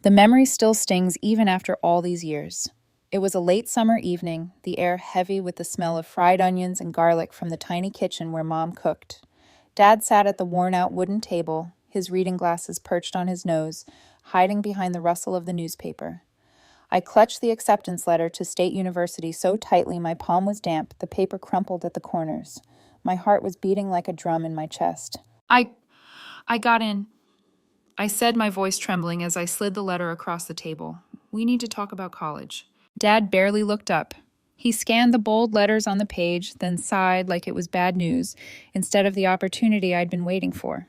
The memory still stings even after all these years. It was a late summer evening, the air heavy with the smell of fried onions and garlic from the tiny kitchen where Mom cooked. Dad sat at the worn-out wooden table, his reading glasses perched on his nose, hiding behind the rustle of the newspaper. I clutched the acceptance letter to State University so tightly my palm was damp, the paper crumpled at the corners. My heart was beating like a drum in my chest. I got in, I said, my voice trembling as I slid the letter across the table. We need to talk about college. Dad barely looked up. He scanned the bold letters on the page, then sighed like it was bad news, instead of the opportunity I'd been waiting for.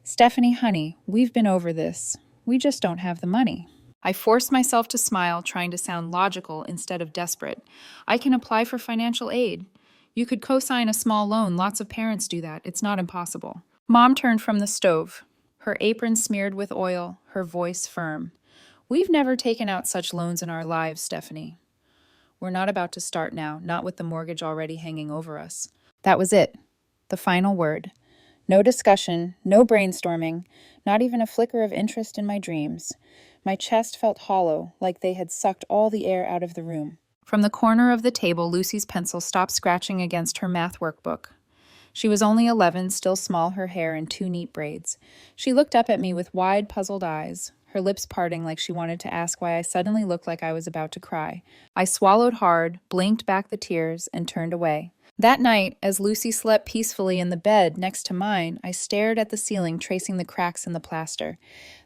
Stephanie, honey, we've been over this. We just don't have the money. I forced myself to smile, trying to sound logical instead of desperate. I can apply for financial aid. You could co-sign a small loan. Lots of parents do that. It's not impossible. Mom turned from the stove, her apron smeared with oil, her voice firm. We've never taken out such loans in our lives, Stephanie. We're not about to start now, not with the mortgage already hanging over us. That was it. The final word. No discussion, no brainstorming, not even a flicker of interest in my dreams. My chest felt hollow, like they had sucked all the air out of the room. From the corner of the table, Lucy's pencil stopped scratching against her math workbook. She was only 11, still small, her hair in two neat braids. She looked up at me with wide, puzzled eyes, her lips parting like she wanted to ask why I suddenly looked like I was about to cry. I swallowed hard, blinked back the tears, and turned away. That night, as Lucy slept peacefully in the bed next to mine, I stared at the ceiling, tracing the cracks in the plaster.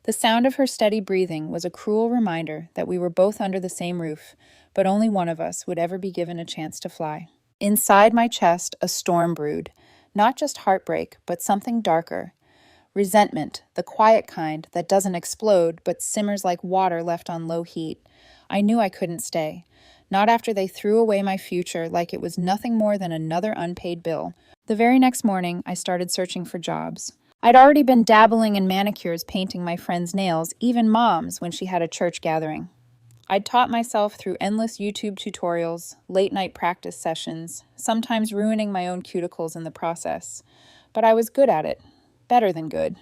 The sound of her steady breathing was a cruel reminder that we were both under the same roof, but only one of us would ever be given a chance to fly. Inside my chest, a storm brewed. Not just heartbreak, but something darker. Resentment, the quiet kind that doesn't explode but simmers like water left on low heat. I knew I couldn't stay. Not after they threw away my future like it was nothing more than another unpaid bill. The very next morning, I started searching for jobs. I'd already been dabbling in manicures, painting my friends' nails, even Mom's when she had a church gathering. I'd taught myself through endless YouTube tutorials, late-night practice sessions, sometimes ruining my own cuticles in the process. But I was good at it. Better than good.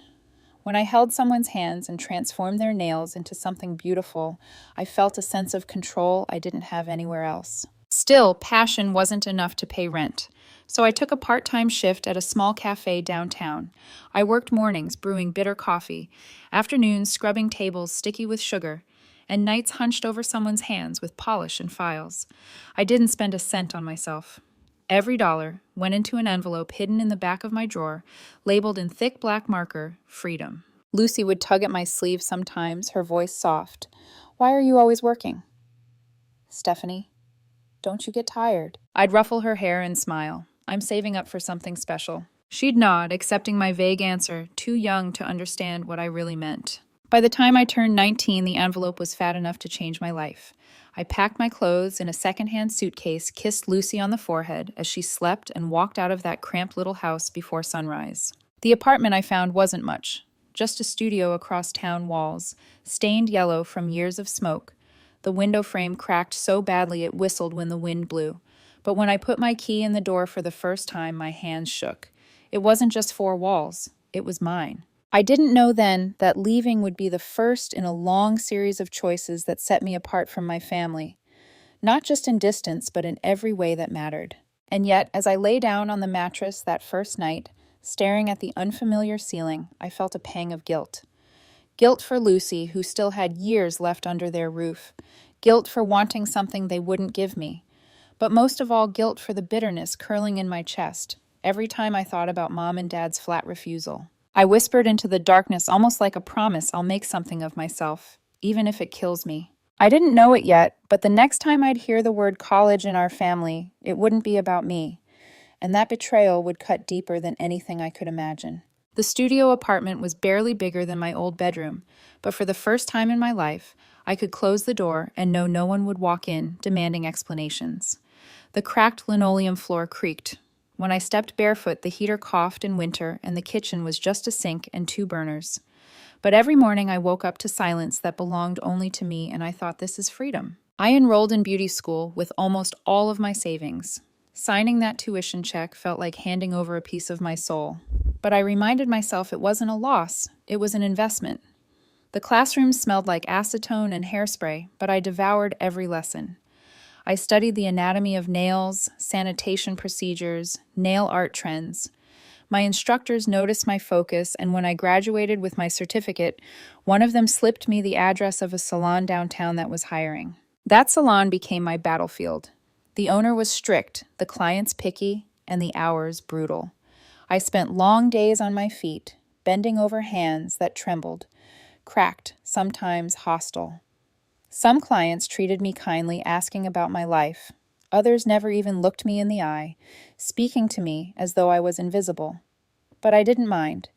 When I held someone's hands and transformed their nails into something beautiful, I felt a sense of control I didn't have anywhere else. Still, passion wasn't enough to pay rent, so I took a part-time shift at a small cafe downtown. I worked mornings brewing bitter coffee, afternoons scrubbing tables sticky with sugar, and nights hunched over someone's hands with polish and files. I didn't spend a cent on myself. Every dollar went into an envelope hidden in the back of my drawer, labeled in thick black marker, Freedom. Lucy would tug at my sleeve sometimes, her voice soft. Why are you always working? Stephanie, don't you get tired? I'd ruffle her hair and smile. I'm saving up for something special. She'd nod, accepting my vague answer, too young to understand what I really meant. By the time I turned 19, the envelope was fat enough to change my life. I packed my clothes in a secondhand suitcase, kissed Lucy on the forehead as she slept, and walked out of that cramped little house before sunrise. The apartment I found wasn't much, just a studio across town walls, stained yellow from years of smoke. The window frame cracked so badly it whistled when the wind blew. But when I put my key in the door for the first time, my hands shook. It wasn't just four walls, it was mine. I didn't know then that leaving would be the first in a long series of choices that set me apart from my family, not just in distance, but in every way that mattered. And yet, as I lay down on the mattress that first night, staring at the unfamiliar ceiling, I felt a pang of guilt. Guilt for Lucy, who still had years left under their roof. Guilt for wanting something they wouldn't give me. But most of all, guilt for the bitterness curling in my chest every time I thought about Mom and Dad's flat refusal. I whispered into the darkness, almost like a promise I'll make something of myself, even if it kills me. I didn't know it yet, but the next time I'd hear the word college in our family, it wouldn't be about me, and that betrayal would cut deeper than anything I could imagine. The studio apartment was barely bigger than my old bedroom, but for the first time in my life, I could close the door and know no one would walk in, demanding explanations. The cracked linoleum floor creaked. When I stepped barefoot, the heater coughed in winter, and the kitchen was just a sink and two burners. But every morning I woke up to silence that belonged only to me, and I thought, this is freedom. I enrolled in beauty school with almost all of my savings. Signing that tuition check felt like handing over a piece of my soul. But I reminded myself it wasn't a loss, it was an investment. The classroom smelled like acetone and hairspray, but I devoured every lesson. I studied the anatomy of nails, sanitation procedures, nail art trends. My instructors noticed my focus, and when I graduated with my certificate, one of them slipped me the address of a salon downtown that was hiring. That salon became my battlefield. The owner was strict, the clients picky, and the hours brutal. I spent long days on my feet, bending over hands that trembled, cracked, sometimes hostile. Some clients treated me kindly, asking about my life. Others never even looked me in the eye, speaking to me as though I was invisible. But I didn't mind.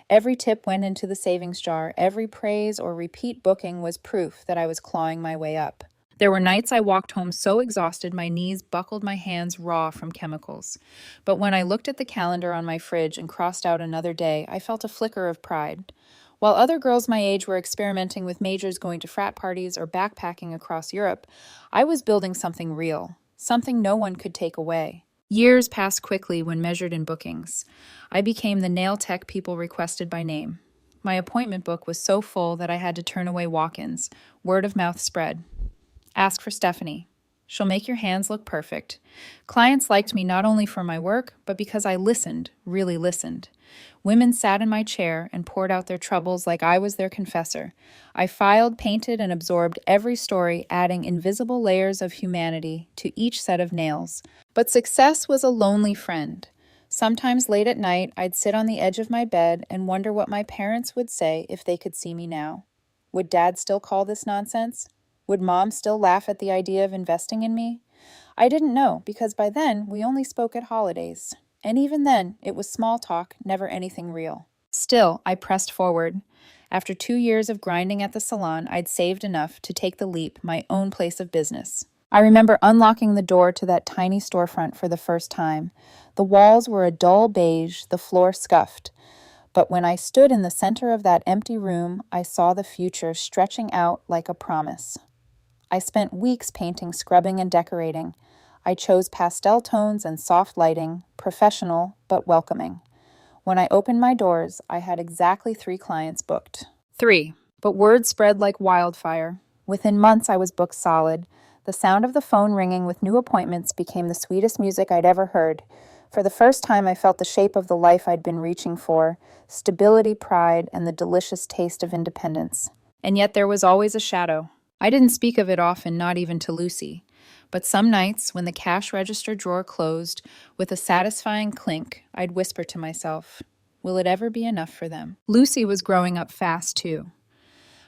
Every tip went into the savings jar. Every praise or repeat booking was proof that I was clawing my way up. There were nights I walked home so exhausted my knees buckled, my hands raw from chemicals. But when I looked at the calendar on my fridge and crossed out another day, I felt a flicker of pride. While other girls my age were experimenting with majors, going to frat parties, or backpacking across Europe, I was building something real, something no one could take away. Years passed quickly when measured in bookings. I became the nail tech people requested by name. My appointment book was so full that I had to turn away walk-ins. Word of mouth spread. Ask for Stephanie. She'll make your hands look perfect. Clients liked me not only for my work, but because I listened, really listened. Women sat in my chair and poured out their troubles like I was their confessor. I filed, painted, and absorbed every story, adding invisible layers of humanity to each set of nails. But success was a lonely friend. Sometimes late at night, I'd sit on the edge of my bed and wonder what my parents would say if they could see me now. Would Dad still call this nonsense? Would Mom still laugh at the idea of investing in me? I didn't know, because by then we only spoke at holidays. And even then, it was small talk, never anything real. Still, I pressed forward. After 2 years of grinding at the salon, I'd saved enough to take the leap, my own place of business. I remember unlocking the door to that tiny storefront for the first time. The walls were a dull beige, the floor scuffed. But when I stood in the center of that empty room, I saw the future stretching out like a promise. I spent weeks painting, scrubbing, and decorating. I chose pastel tones and soft lighting, professional but welcoming. When I opened my doors, I had exactly 3 clients booked. 3. But word spread like wildfire. Within months, I was booked solid. The sound of the phone ringing with new appointments became the sweetest music I'd ever heard. For the first time, I felt the shape of the life I'd been reaching for, stability, pride, and the delicious taste of independence. And yet there was always a shadow. I didn't speak of it often, not even to Lucy. But some nights, when the cash register drawer closed, with a satisfying clink, I'd whisper to myself, will it ever be enough for them? Lucy was growing up fast, too.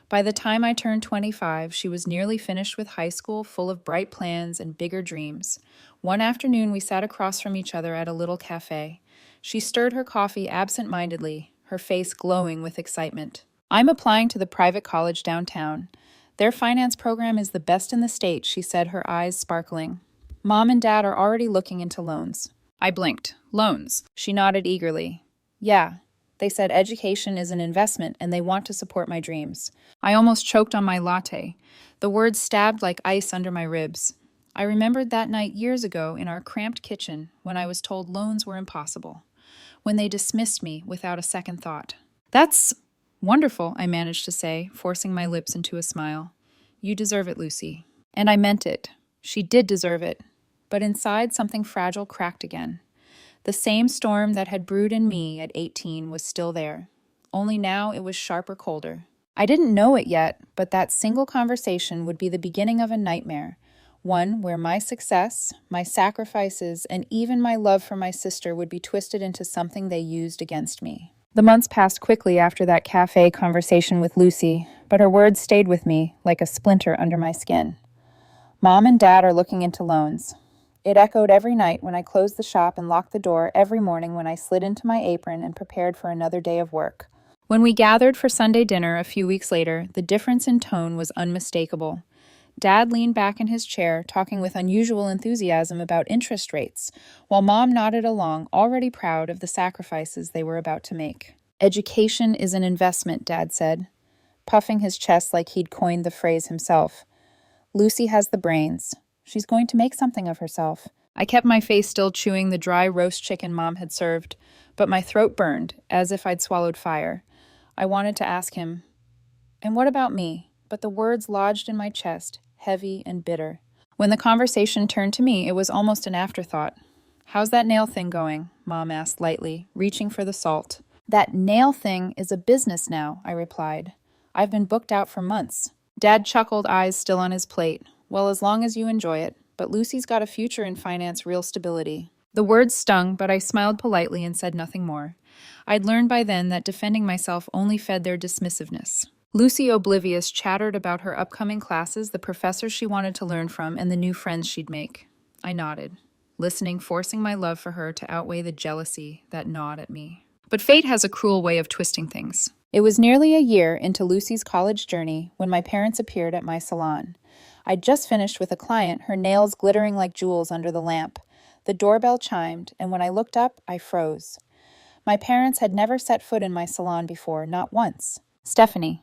By the time I turned 25, she was nearly finished with high school, full of bright plans and bigger dreams. One afternoon, we sat across from each other at a little cafe. She stirred her coffee absent-mindedly, her face glowing with excitement. I'm applying to the private college downtown. Their finance program is the best in the state, she said, her eyes sparkling. Mom and Dad are already looking into loans. I blinked. Loans? She nodded eagerly. Yeah. They said education is an investment and they want to support my dreams. I almost choked on my latte. The words stabbed like ice under my ribs. I remembered that night years ago in our cramped kitchen when I was told loans were impossible. When they dismissed me without a second thought. That's wonderful, I managed to say, forcing my lips into a smile. You deserve it, Lucy. And I meant it. She did deserve it. But inside, something fragile cracked again. The same storm that had brewed in me at 18 was still there. Only now it was sharper, colder. I didn't know it yet, but that single conversation would be the beginning of a nightmare. One where my success, my sacrifices, and even my love for my sister would be twisted into something they used against me. The months passed quickly after that cafe conversation with Lucy, but her words stayed with me like a splinter under my skin. Mom and Dad are looking into loans. It echoed every night when I closed the shop and locked the door, every morning when I slid into my apron and prepared for another day of work. When we gathered for Sunday dinner a few weeks later, the difference in tone was unmistakable. Dad leaned back in his chair, talking with unusual enthusiasm about interest rates, while Mom nodded along, already proud of the sacrifices they were about to make. Education is an investment, Dad said, puffing his chest like he'd coined the phrase himself. Lucy has the brains. She's going to make something of herself. I kept my face still, chewing the dry roast chicken Mom had served, but my throat burned, as if I'd swallowed fire. I wanted to ask him, And what about me? But the words lodged in my chest, heavy and bitter. When the conversation turned to me, it was almost an afterthought. "How's that nail thing going?" Mom asked lightly, reaching for the salt. "That nail thing is a business now," I replied. "I've been booked out for months." Dad chuckled, eyes still on his plate. "Well, as long as you enjoy it. But Lucy's got a future in finance, real stability." The words stung, but I smiled politely and said nothing more. I'd learned by then that defending myself only fed their dismissiveness. Lucy, oblivious, chattered about her upcoming classes, the professors she wanted to learn from, and the new friends she'd make. I nodded, listening, forcing my love for her to outweigh the jealousy that gnawed at me. But fate has a cruel way of twisting things. It was nearly a year into Lucy's college journey when my parents appeared at my salon. I'd just finished with a client, her nails glittering like jewels under the lamp. The doorbell chimed, and when I looked up, I froze. My parents had never set foot in my salon before, not once. "Stephanie."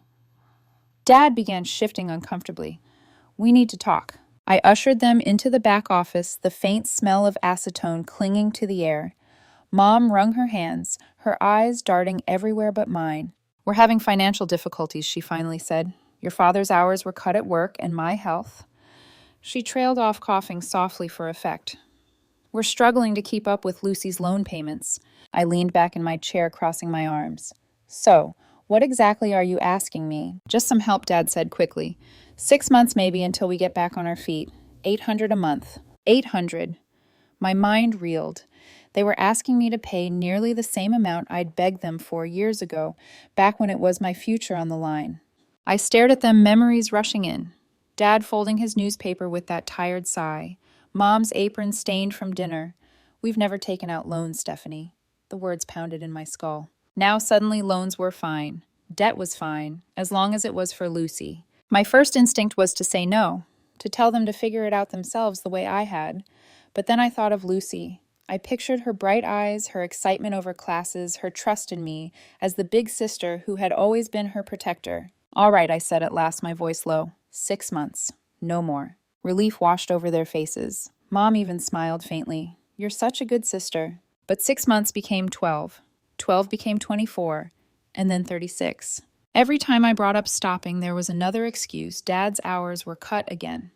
Dad began shifting uncomfortably. "We need to talk." I ushered them into the back office, the faint smell of acetone clinging to the air. Mom wrung her hands, her eyes darting everywhere but mine. "We're having financial difficulties," she finally said. "Your father's hours were cut at work, and my health." She trailed off, coughing softly for effect. "We're struggling to keep up with Lucy's loan payments." I leaned back in my chair, crossing my arms. "So, what exactly are you asking me?" "Just some help," Dad said quickly. 6 months maybe until we get back on our feet. $800 a month. 800. My mind reeled. They were asking me to pay nearly the same amount I'd begged them for years ago, back when it was my future on the line. I stared at them, memories rushing in. Dad folding his newspaper with that tired sigh. Mom's apron stained from dinner. "We've never taken out loans, Stephanie." The words pounded in my skull. Now suddenly loans were fine. Debt was fine, as long as it was for Lucy. My first instinct was to say no, to tell them to figure it out themselves the way I had. But then I thought of Lucy. I pictured her bright eyes, her excitement over classes, her trust in me, as the big sister who had always been her protector. "All right," I said at last, my voice low. 6 months. No more. Relief washed over their faces. Mom even smiled faintly. "You're such a good sister." But 6 months became 12. 12 became 24, and then 36. Every time I brought up stopping, there was another excuse. Dad's hours were cut again.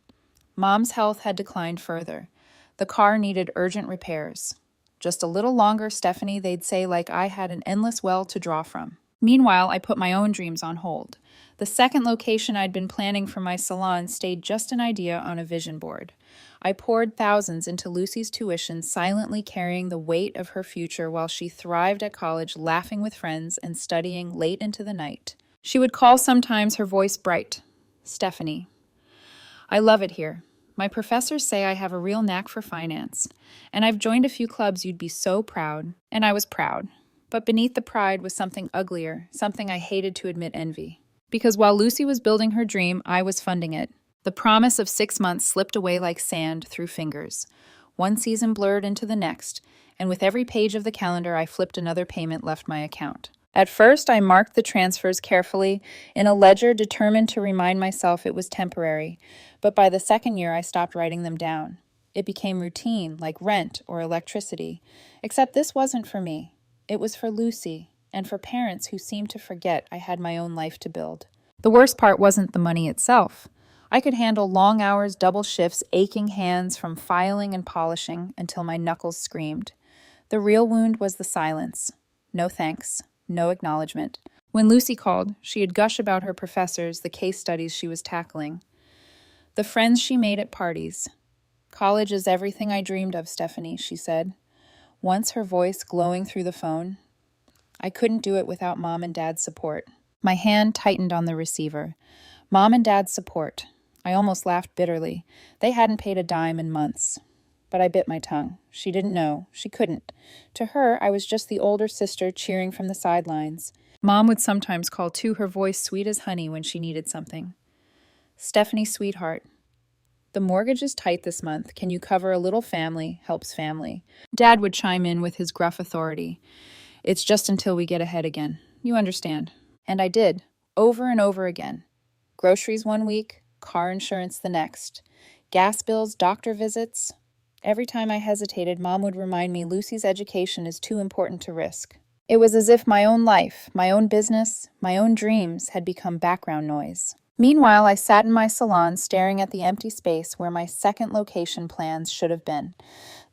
Mom's health had declined further. The car needed urgent repairs. "Just a little longer, Stephanie," they'd say, like I had an endless well to draw from. Meanwhile, I put my own dreams on hold. The second location I'd been planning for my salon stayed just an idea on a vision board. I poured thousands into Lucy's tuition, silently carrying the weight of her future while she thrived at college, laughing with friends and studying late into the night. She would call sometimes, her voice bright. "Stephanie, I love it here. My professors say I have a real knack for finance, and I've joined a few clubs you'd be so proud." And I was proud. But beneath the pride was something uglier, something I hated to admit: envy. Because while Lucy was building her dream, I was funding it. The promise of 6 months slipped away like sand through fingers. One season blurred into the next, and with every page of the calendar I flipped, another payment left my account. At first, I marked the transfers carefully in a ledger, determined to remind myself it was temporary. But by the second year, I stopped writing them down. It became routine, like rent or electricity. Except this wasn't for me. It was for Lucy, and for parents who seemed to forget I had my own life to build. The worst part wasn't the money itself. I could handle long hours, double shifts, aching hands from filing and polishing until my knuckles screamed. The real wound was the silence. No thanks. No acknowledgement. When Lucy called, she'd gush about her professors, the case studies she was tackling, the friends she made at parties. "College is everything I dreamed of, Stephanie," she said, once, her voice glowing through the phone. I couldn't do it without Mom and Dad's support. My hand tightened on the receiver. Mom and Dad's support. I almost laughed bitterly. They hadn't paid a dime in months. But I bit my tongue. She didn't know. She couldn't. To her, I was just the older sister cheering from the sidelines. Mom would sometimes call too, her voice sweet as honey when she needed something. "Stephanie, sweetheart, the mortgage is tight this month. Can you cover a little? Family helps family." Dad would chime in with his gruff authority. "It's just until we get ahead again. You understand." And I did, over and over again. Groceries one week, car insurance the next. Gas bills, doctor visits. Every time I hesitated, Mom would remind me Lucy's education is too important to risk. It was as if my own life, my own business, my own dreams had become background noise. Meanwhile, I sat in my salon staring at the empty space where my second location plans should have been.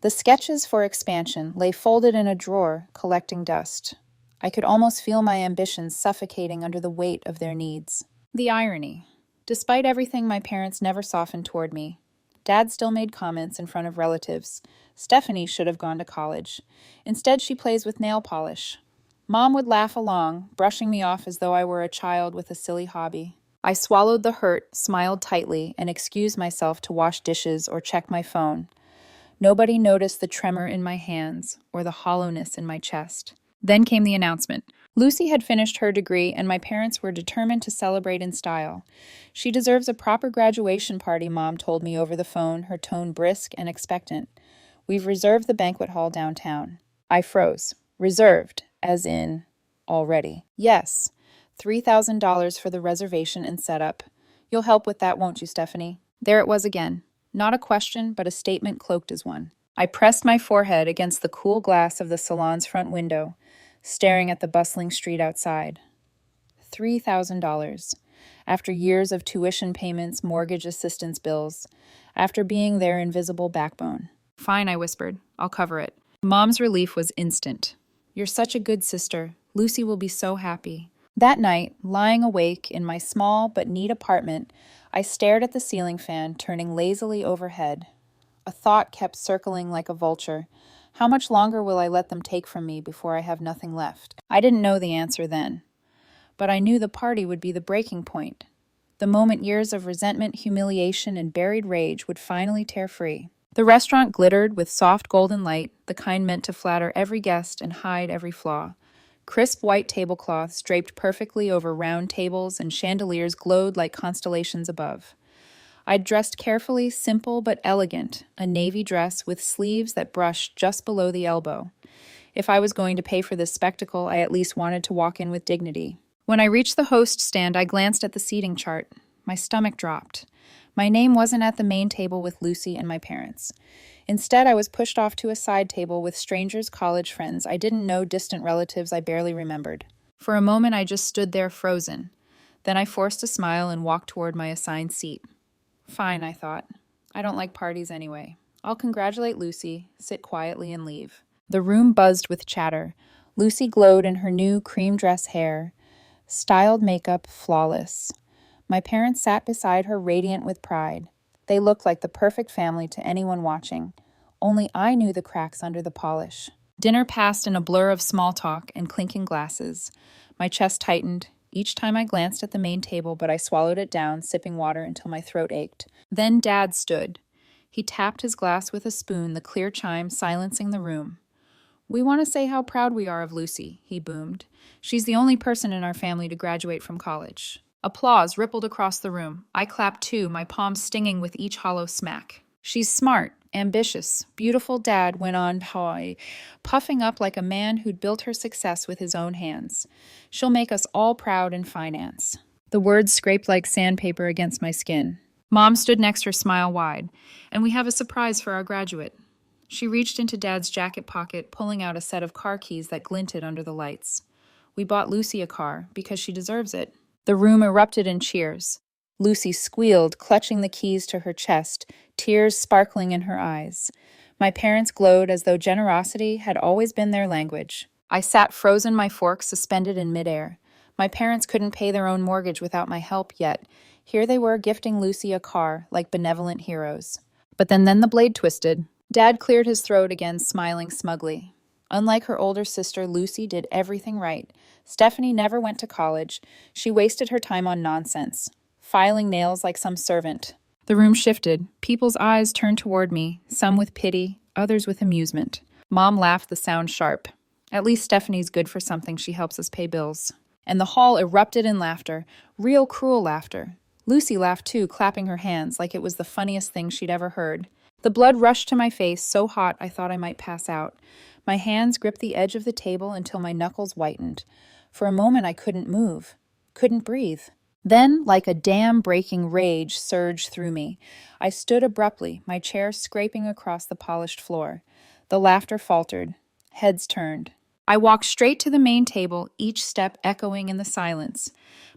The sketches for expansion lay folded in a drawer, collecting dust. I could almost feel my ambitions suffocating under the weight of their needs. The irony. Despite everything, my parents never softened toward me. Dad still made comments in front of relatives. Stephanie should have gone to college. Instead, she plays with nail polish. Mom would laugh along, brushing me off as though I were a child with a silly hobby. I swallowed the hurt, smiled tightly, and excused myself to wash dishes or check my phone. Nobody noticed the tremor in my hands or the hollowness in my chest. Then came the announcement. Lucy had finished her degree, and my parents were determined to celebrate in style. She deserves a proper graduation party, Mom told me over the phone, her tone brisk and expectant. We've reserved the banquet hall downtown. I froze. Reserved, as in already. Yes. $3,000 for the reservation and setup. You'll help with that, won't you, Stephanie? There it was again. Not a question, but a statement cloaked as one. I pressed my forehead against the cool glass of the salon's front window, staring at the bustling street outside. $3,000. After years of tuition payments, mortgage assistance bills, after being their invisible backbone. Fine, I whispered. I'll cover it. Mom's relief was instant. You're such a good sister. Lucy will be so happy. That night, lying awake in my small but neat apartment, I stared at the ceiling fan turning lazily overhead. A thought kept circling like a vulture. How much longer will I let them take from me before I have nothing left? I didn't know the answer then, but I knew the party would be the breaking point. The moment years of resentment, humiliation, and buried rage would finally tear free. The restaurant glittered with soft golden light, the kind meant to flatter every guest and hide every flaw. Crisp white tablecloths draped perfectly over round tables and chandeliers glowed like constellations above. I'd dressed carefully, simple but elegant, a navy dress with sleeves that brushed just below the elbow. If I was going to pay for this spectacle, I at least wanted to walk in with dignity. When I reached the host stand, I glanced at the seating chart. My stomach dropped. My name wasn't at the main table with Lucy and my parents. Instead, I was pushed off to a side table with strangers, college friends I didn't know, distant relatives I barely remembered. For a moment, I just stood there frozen. Then I forced a smile and walked toward my assigned seat. Fine, I thought. I don't like parties anyway. I'll congratulate Lucy, sit quietly, and leave. The room buzzed with chatter. Lucy glowed in her new cream dress hair, styled makeup flawless. My parents sat beside her, radiant with pride. They looked like the perfect family to anyone watching. Only I knew the cracks under the polish. Dinner passed in a blur of small talk and clinking glasses. My chest tightened each time I glanced at the main table, but I swallowed it down, sipping water until my throat ached. Then Dad stood. He tapped his glass with a spoon, the clear chime silencing the room. We want to say how proud we are of Lucy, he boomed. She's the only person in our family to graduate from college. Applause rippled across the room. I clapped too, my palms stinging with each hollow smack. She's smart, ambitious, beautiful, Dad went on, puffing up like a man who'd built her success with his own hands. She'll make us all proud in finance. The words scraped like sandpaper against my skin. Mom stood next, her smile wide. And we have a surprise for our graduate. She reached into Dad's jacket pocket, pulling out a set of car keys that glinted under the lights. We bought Lucy a car because she deserves it. The room erupted in cheers. Lucy squealed, clutching the keys to her chest, tears sparkling in her eyes. My parents glowed as though generosity had always been their language. I sat frozen, my fork suspended in midair. My parents couldn't pay their own mortgage without my help yet. Here they were gifting Lucy a car, like benevolent heroes. But then the blade twisted. Dad cleared his throat again, smiling smugly. Unlike her older sister, Lucy did everything right. Stephanie never went to college. She wasted her time on nonsense, filing nails like some servant. The room shifted. People's eyes turned toward me, some with pity, others with amusement. Mom laughed, the sound sharp. At least Stephanie's good for something. She helps us pay bills. And the hall erupted in laughter, real cruel laughter. Lucy laughed too, clapping her hands like it was the funniest thing she'd ever heard. The blood rushed to my face, so hot I thought I might pass out. My hands gripped the edge of the table until my knuckles whitened. For a moment I couldn't move, couldn't breathe. Then, like a dam breaking, rage surged through me. I stood abruptly, my chair scraping across the polished floor. The laughter faltered. Heads turned. I walked straight to the main table, each step echoing in the silence.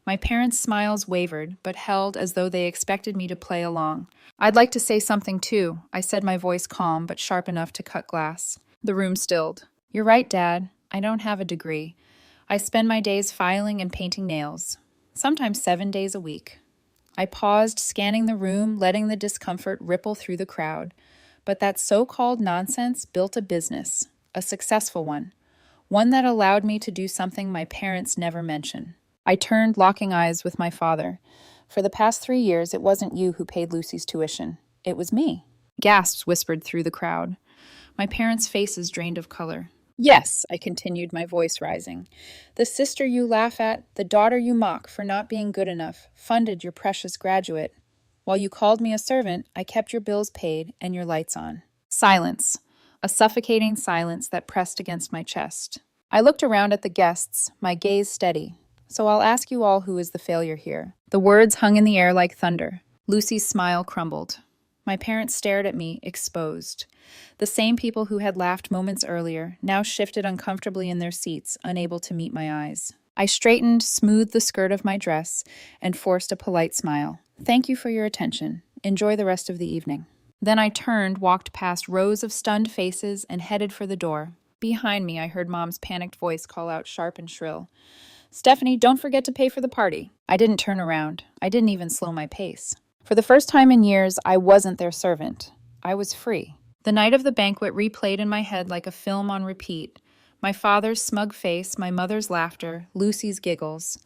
My parents' smiles wavered, but held as though they expected me to play along. I'd like to say something too, I said, my voice calm but sharp enough to cut glass. The room stilled. You're right, Dad. I don't have a degree. I spend my days filing and painting nails, sometimes 7 days a week. I paused, scanning the room, letting the discomfort ripple through the crowd. But that so-called nonsense built a business, a successful one that allowed me to do something my parents never mention. I turned, locking eyes with my father. For the past 3 years, it wasn't you who paid Lucy's tuition. It was me. Gasps whispered through the crowd. My parents' faces drained of color. Yes, I continued, my voice rising. The sister you laugh at, the daughter you mock for not being good enough, funded your precious graduate. While you called me a servant, I kept your bills paid and your lights on. Silence. A suffocating silence that pressed against my chest. I looked around at the guests, my gaze steady. So I'll ask you all who is the failure here. The words hung in the air like thunder. Lucy's smile crumbled. My parents stared at me, exposed. The same people who had laughed moments earlier now shifted uncomfortably in their seats, unable to meet my eyes. I straightened, smoothed the skirt of my dress, and forced a polite smile. Thank you for your attention. Enjoy the rest of the evening. Then I turned, walked past rows of stunned faces, and headed for the door. Behind me, I heard Mom's panicked voice call out sharp and shrill. Stephanie, don't forget to pay for the party. I didn't turn around. I didn't even slow my pace. For the first time in years, I wasn't their servant. I was free. The night of the banquet replayed in my head like a film on repeat. My father's smug face, my mother's laughter, Lucy's giggles.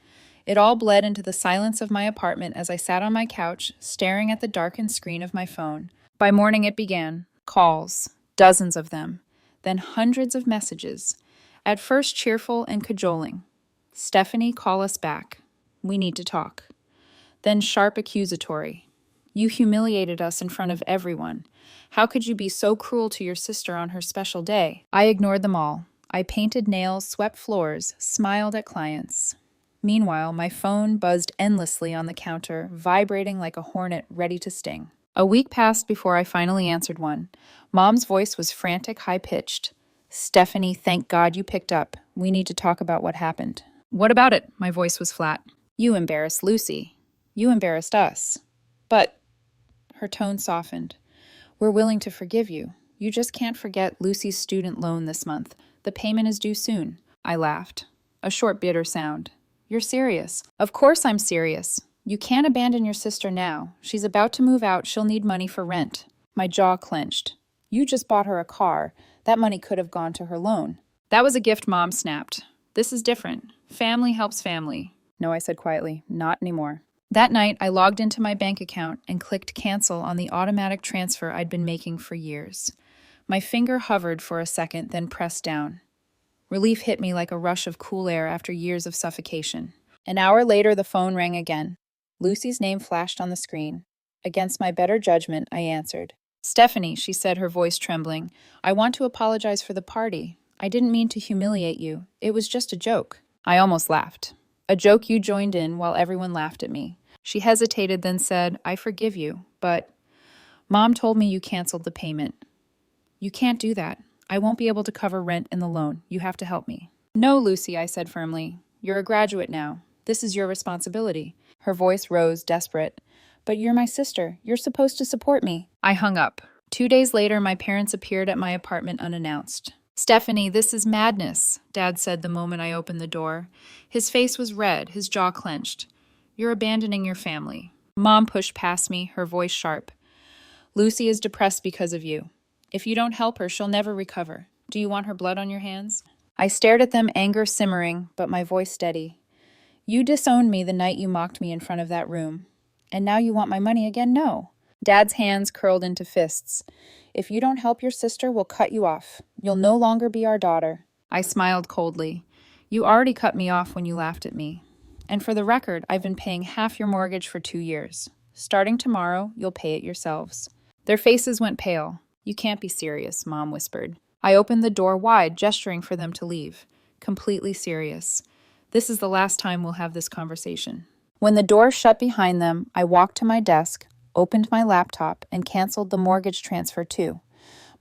It all bled into the silence of my apartment as I sat on my couch, staring at the darkened screen of my phone. By morning it began. Calls. Dozens of them. Then hundreds of messages. At first cheerful and cajoling. Stephanie, call us back. We need to talk. Then sharp accusatory. You humiliated us in front of everyone. How could you be so cruel to your sister on her special day? I ignored them all. I painted nails, swept floors, smiled at clients. Meanwhile, my phone buzzed endlessly on the counter, vibrating like a hornet ready to sting. A week passed before I finally answered one. Mom's voice was frantic, high-pitched. Stephanie, thank God you picked up. We need to talk about what happened. What about it? My voice was flat. You embarrassed Lucy. You embarrassed us. But... Her tone softened. We're willing to forgive you. You just can't forget Lucy's student loan this month. The payment is due soon. I laughed. A short, bitter sound. You're serious. Of course I'm serious. You can't abandon your sister now. She's about to move out. She'll need money for rent. My jaw clenched. You just bought her a car. That money could have gone to her loan. That was a gift, Mom snapped. This is different. Family helps family. No, I said quietly. Not anymore. That night, I logged into my bank account and clicked cancel on the automatic transfer I'd been making for years. My finger hovered for a second, then pressed down. Relief hit me like a rush of cool air after years of suffocation. An hour later, the phone rang again. Lucy's name flashed on the screen. Against my better judgment, I answered. Stephanie, she said, her voice trembling, I want to apologize for the party. I didn't mean to humiliate you. It was just a joke. I almost laughed. A joke you joined in while everyone laughed at me. She hesitated, then said, I forgive you, but Mom told me you canceled the payment. You can't do that. I won't be able to cover rent and the loan. You have to help me. No, Lucy, I said firmly. You're a graduate now. This is your responsibility. Her voice rose, desperate. But you're my sister. You're supposed to support me. I hung up. 2 days later, my parents appeared at my apartment unannounced. Stephanie, this is madness, Dad said the moment I opened the door. His face was red, his jaw clenched. You're abandoning your family. Mom pushed past me, her voice sharp. Lucy is depressed because of you. If you don't help her, she'll never recover. Do you want her blood on your hands? I stared at them, anger simmering, but my voice steady. You disowned me the night you mocked me in front of that room. And now you want my money again? No. Dad's hands curled into fists. If you don't help your sister, we'll cut you off. You'll no longer be our daughter. I smiled coldly. You already cut me off when you laughed at me. And for the record, I've been paying half your mortgage for 2 years. Starting tomorrow, you'll pay it yourselves. Their faces went pale. You can't be serious, Mom whispered. I opened the door wide, gesturing for them to leave. Completely serious. This is the last time we'll have this conversation. When the door shut behind them, I walked to my desk, opened my laptop, and canceled the mortgage transfer too.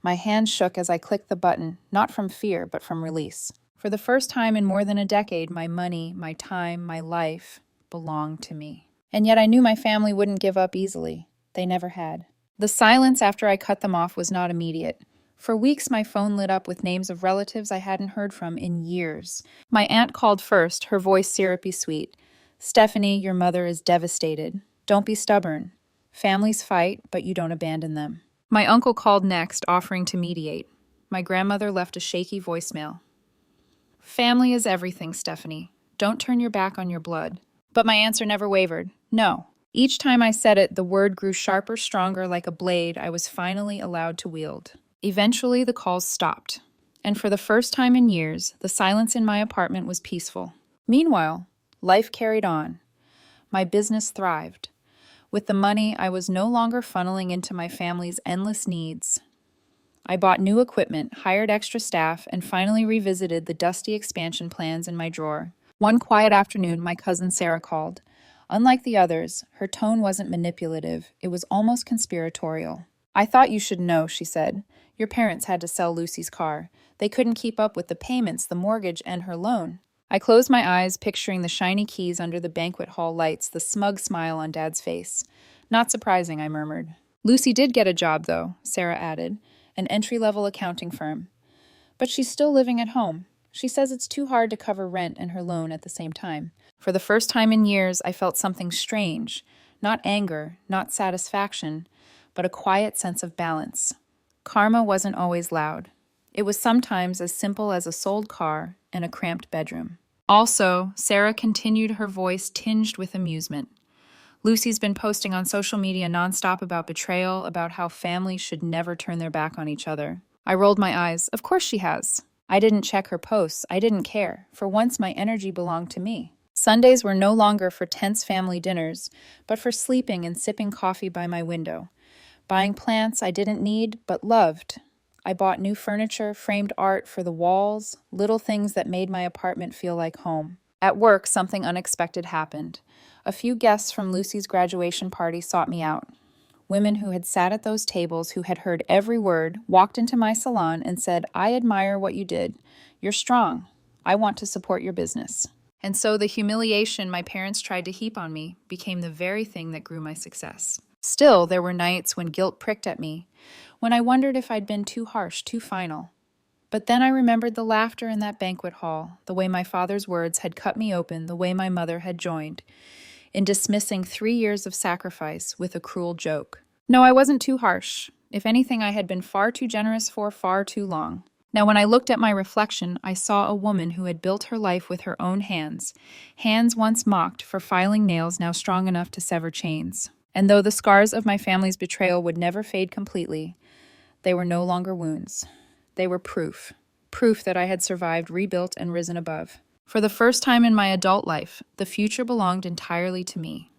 My hands shook as I clicked the button, not from fear, but from release. For the first time in more than a decade, my money, my time, my life belonged to me. And yet I knew my family wouldn't give up easily. They never had. The silence after I cut them off was not immediate. For weeks, my phone lit up with names of relatives I hadn't heard from in years. My aunt called first, her voice syrupy sweet. "Stephanie, your mother is devastated. Don't be stubborn. Families fight, but you don't abandon them." My uncle called next, offering to mediate. My grandmother left a shaky voicemail. "Family is everything, Stephanie. Don't turn your back on your blood." But my answer never wavered. No. Each time I said it, the word grew sharper, stronger, like a blade I was finally allowed to wield. Eventually, the calls stopped. And for the first time in years, the silence in my apartment was peaceful. Meanwhile, life carried on. My business thrived. With the money, I was no longer funneling into my family's endless needs. I bought new equipment, hired extra staff, and finally revisited the dusty expansion plans in my drawer. One quiet afternoon, my cousin Sarah called. Unlike the others, her tone wasn't manipulative. It was almost conspiratorial. "I thought you should know," she said. "Your parents had to sell Lucy's car. They couldn't keep up with the payments, the mortgage, and her loan." I closed my eyes, picturing the shiny keys under the banquet hall lights, the smug smile on Dad's face. "Not surprising," I murmured. "Lucy did get a job, though," Sarah added, "an entry-level accounting firm. But she's still living at home. She says it's too hard to cover rent and her loan at the same time." For the first time in years, I felt something strange. Not anger, not satisfaction, but a quiet sense of balance. Karma wasn't always loud. It was sometimes as simple as a sold car and a cramped bedroom. Also, Sarah continued, her voice tinged with amusement. "Lucy's been posting on social media nonstop about betrayal, about how families should never turn their back on each other." I rolled my eyes. Of course she has. I didn't check her posts. I didn't care. For once, my energy belonged to me. Sundays were no longer for tense family dinners, but for sleeping and sipping coffee by my window. Buying plants I didn't need, but loved. I bought new furniture, framed art for the walls, little things that made my apartment feel like home. At work, something unexpected happened. A few guests from Lucy's graduation party sought me out. Women who had sat at those tables, who had heard every word, walked into my salon and said, "I admire what you did. You're strong. I want to support your business." And so the humiliation my parents tried to heap on me became the very thing that grew my success. Still, there were nights when guilt pricked at me, when I wondered if I'd been too harsh, too final. But then I remembered the laughter in that banquet hall, the way my father's words had cut me open, the way my mother had joined, in dismissing 3 years of sacrifice with a cruel joke. No, I wasn't too harsh. If anything, I had been far too generous for far too long. Now, when I looked at my reflection, I saw a woman who had built her life with her own hands, hands once mocked for filing nails now strong enough to sever chains. And though the scars of my family's betrayal would never fade completely, they were no longer wounds. They were proof that I had survived, rebuilt, and risen above. For the first time in my adult life, the future belonged entirely to me.